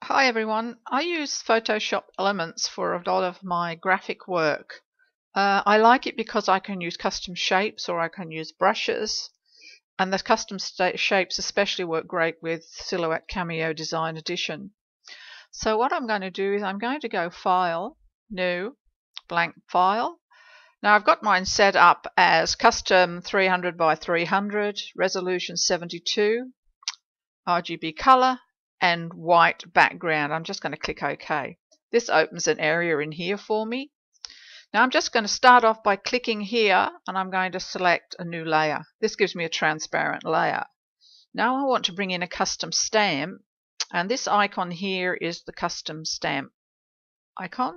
Hi everyone, I use Photoshop Elements for a lot of my graphic work. I like it because I can use custom shapes or I can use brushes, and the custom shapes especially work great with Silouette Cameo Design Edition. So what I'm going to do is I'm going to go File, New, Blank File. Now I've got mine set up as custom 300 by 300, resolution 72, RGB color, and white background. I'm just going to click OK. This opens an area in here for me. Now I'm just going to start off by clicking here and I'm going to select a new layer. This gives me a transparent layer. Now I want to bring in a custom stamp, and this icon here is the custom stamp icon.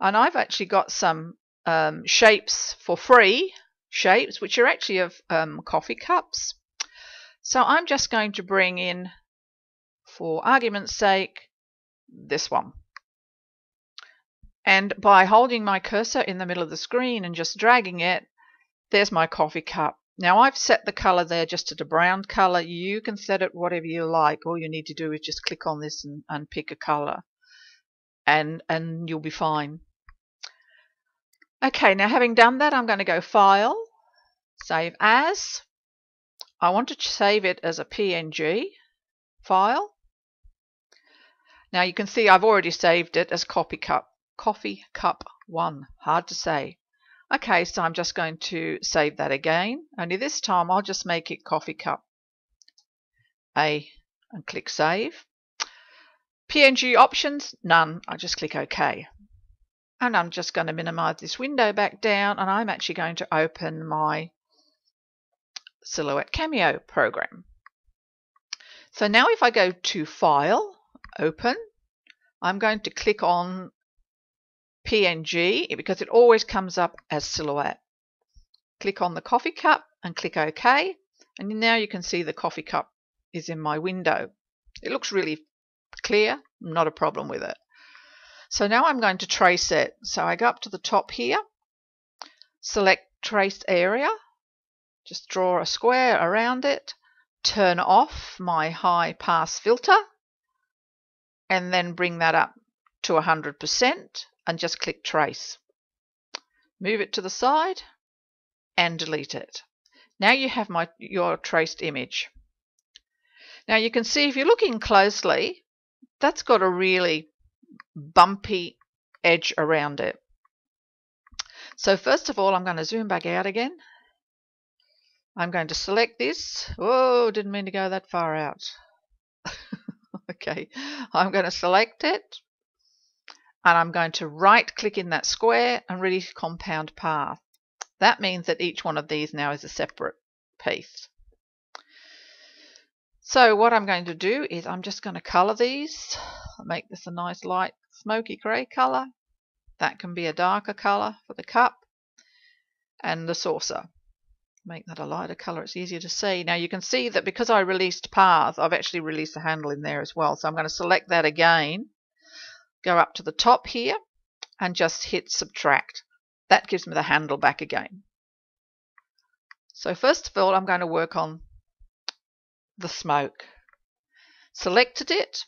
And I've actually got some shapes for free, shapes which are actually of coffee cups. So I'm just going to bring in, for argument's sake, this one. And by holding my cursor in the middle of the screen and just dragging it, there's my coffee cup. Now I've set the color there just at a brown color. You can set it whatever you like. All you need to do is just click on this and pick a color, and you'll be fine. Okay, now having done that, I'm going to go File, Save As. I want to save it as a PNG file. Now you can see I've already saved it as Coffee Cup 1. Hard to say. Okay, so I'm just going to save that again. Only this time I'll just make it Coffee Cup A and click Save. PNG options, none. I just click OK. And I'm just going to minimize this window back down, and I'm actually going to open my Silouette Cameo program. So now if I go to File, Open, I'm going to click on PNG because it always comes up as Silouette. Click on the coffee cup and click OK, and now you can see the coffee cup is in my window. It looks really clear, not a problem with it. So now I'm going to trace it. So I go up to the top here, select Trace Area, just draw a square around it, turn off my high pass filter, and then bring that up to 100% and just click Trace. Move it to the side and delete it. Now you have your traced image. Now you can see if you're looking closely, that's got a really bumpy edge around it. So first of all, I'm going to zoom back out again. I'm going to select this. Whoa, didn't mean to go that far out. Okay, I'm going to select it, and I'm going to right click in that square and release compound path. That means that each one of these now is a separate piece. So what I'm going to do is I'm just going to color these. I'll make this a nice light smoky grey color. That can be a darker color for the cup and the saucer. Make that a lighter color, it's easier to see. Now you can see that because I released path, I've actually released the handle in there as well. So I'm going to select that again, go up to the top here and just hit subtract. That gives me the handle back again. So first of all, I'm going to work on the smoke. Selected it.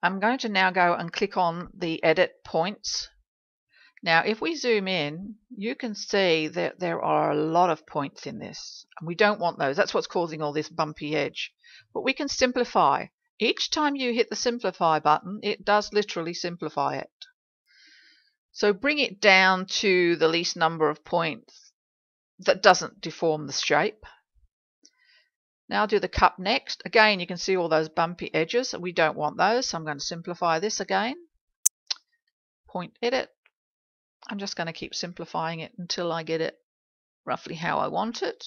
I'm going to now go and click on the edit points. Now if we zoom in, you can see that there are a lot of points in this. And we don't want those. That's what's causing all this bumpy edge. But we can simplify. Each time you hit the simplify button, it does literally simplify it. So bring it down to the least number of points that doesn't deform the shape. Now I'll do the cup next. Again, you can see all those bumpy edges. We don't want those, so I'm going to simplify this again. Point edit. I'm just going to keep simplifying it until I get it roughly how I want it.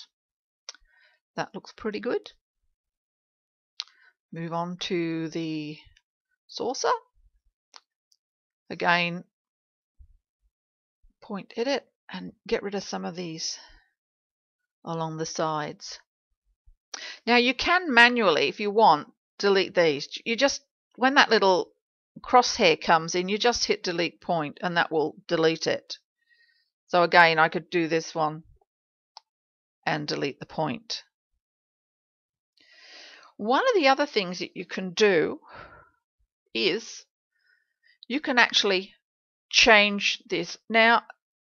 That looks pretty good. Move on to the saucer. Again, point edit and get rid of some of these along the sides. Now you can manually, if you want, delete these. You just, when that little crosshair comes in, you just hit delete point and that will delete it. So again, I could do this one and delete the point. One of the other things that you can do is you can actually change this. Now,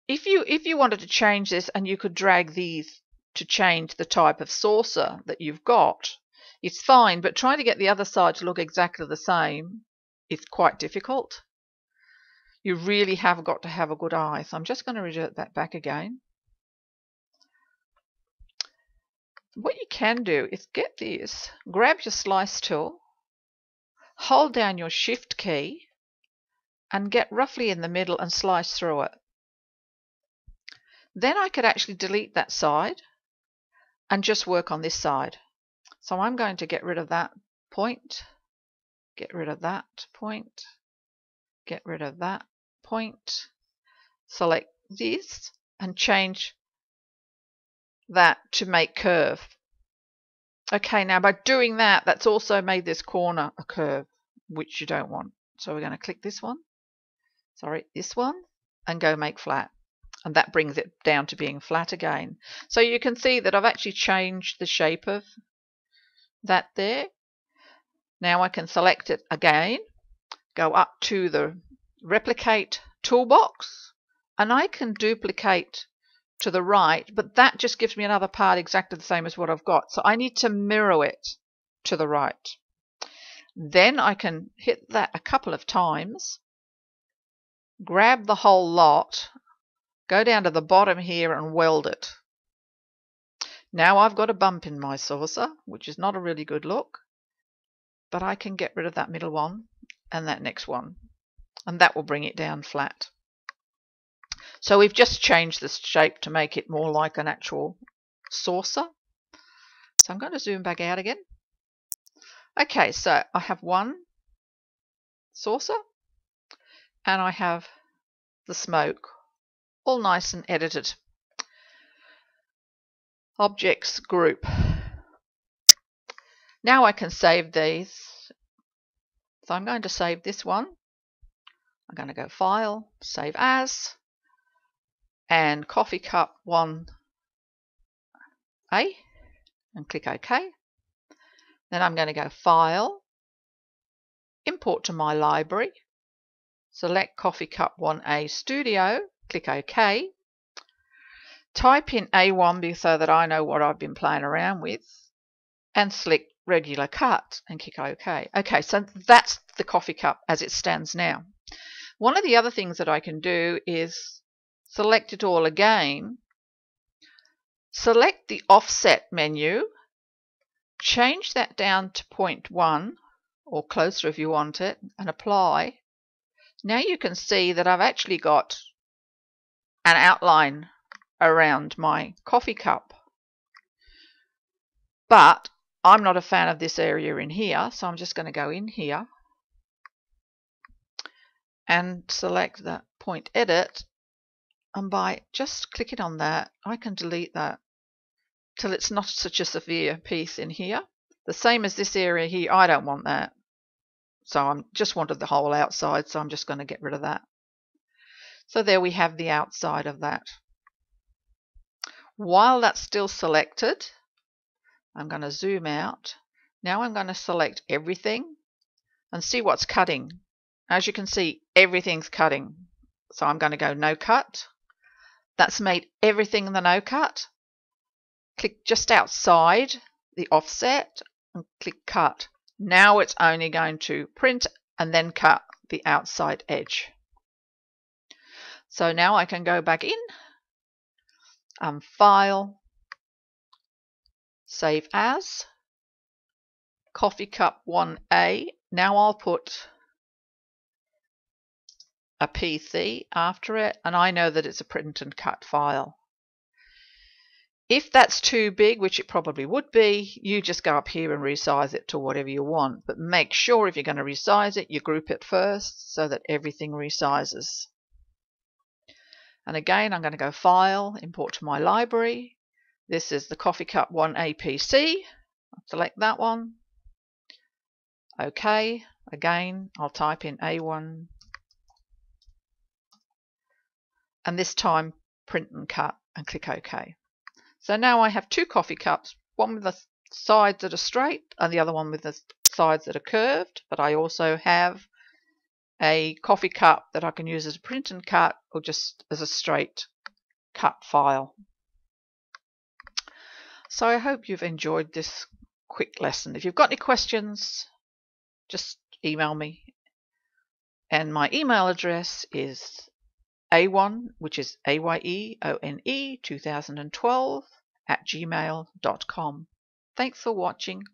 if you wanted to change this and you could drag these to change the type of saucer that you've got, it's fine, but trying to get the other side to look exactly the same is quite difficult. You really have got to have a good eye. So I'm just going to revert that back again. What you can do is get this, grab your slice tool, hold down your shift key and get roughly in the middle and slice through it. Then I could actually delete that side and just work on this side. So I'm going to get rid of that point, get rid of that point, get rid of that point, select this and change that to make curve. Okay, now by doing that, that's also made this corner a curve, which you don't want. So we're going to click this one, this one, and go make flat. And that brings it down to being flat again. So you can see that I've actually changed the shape of that there. Now I can select it again, go up to the replicate toolbox, and I can duplicate to the right, but that just gives me another part exactly the same as what I've got. So I need to mirror it to the right. Then I can hit that a couple of times, grab the whole lot, go down to the bottom here and weld it. Now I've got a bump in my saucer, which is not a really good look, but I can get rid of that middle one and that next one, and that will bring it down flat. So we've just changed this shape to make it more like an actual saucer. So I'm going to zoom back out again. Okay, so I have one saucer and I have the smoke, all nice and edited. Objects group. Now I can save these. So I'm going to save this one. I'm going to go File, Save As, and Coffee Cup 1A, and click OK. Then I'm going to go File, Import to my library, select Coffee Cup 1A Studio, click OK. Type in A1 so that I know what I've been playing around with, and select Regular Cut and click OK. Okay, so that's the coffee cup as it stands now. One of the other things that I can do is select it all again, select the offset menu, change that down to 0.1 or closer if you want it, and apply. Now you can see that I've actually got an outline around my coffee cup, but I'm not a fan of this area in here, so I'm just going to go in here and select that point edit, and by just clicking on that I can delete that till it's not such a severe piece in here. The same as this area here, I don't want that, so I just wanted the whole outside, so I'm just going to get rid of that. So there we have the outside of that. While that's still selected, I'm going to zoom out. Now I'm going to select everything and see what's cutting. As you can see, everything's cutting. So I'm going to go no cut. That's made everything the no cut. Click just outside the offset and click cut. Now it's only going to print and then cut the outside edge. So now I can go back in, File, Save As, Coffee Cup 1A. Now I'll put a PC after it, and I know that it's a print and cut file. If that's too big, which it probably would be, you just go up here and resize it to whatever you want. But make sure if you're going to resize it, you group it first so that everything resizes. And again, I'm going to go File, Import to my library. This is the Coffee Cup 1A PC. I'll select that one. OK. Again, I'll type in A1. And this time, print and cut, and click OK. So now I have two coffee cups, one with a sides that are straight and the other one with the sides that are curved, but I also have a coffee cup that I can use as a print and cut or just as a straight cut file. So I hope you've enjoyed this quick lesson. If you've got any questions, just email me. And my email address is A1, which is AYEONE 2012 @gmail.com. Thanks for watching.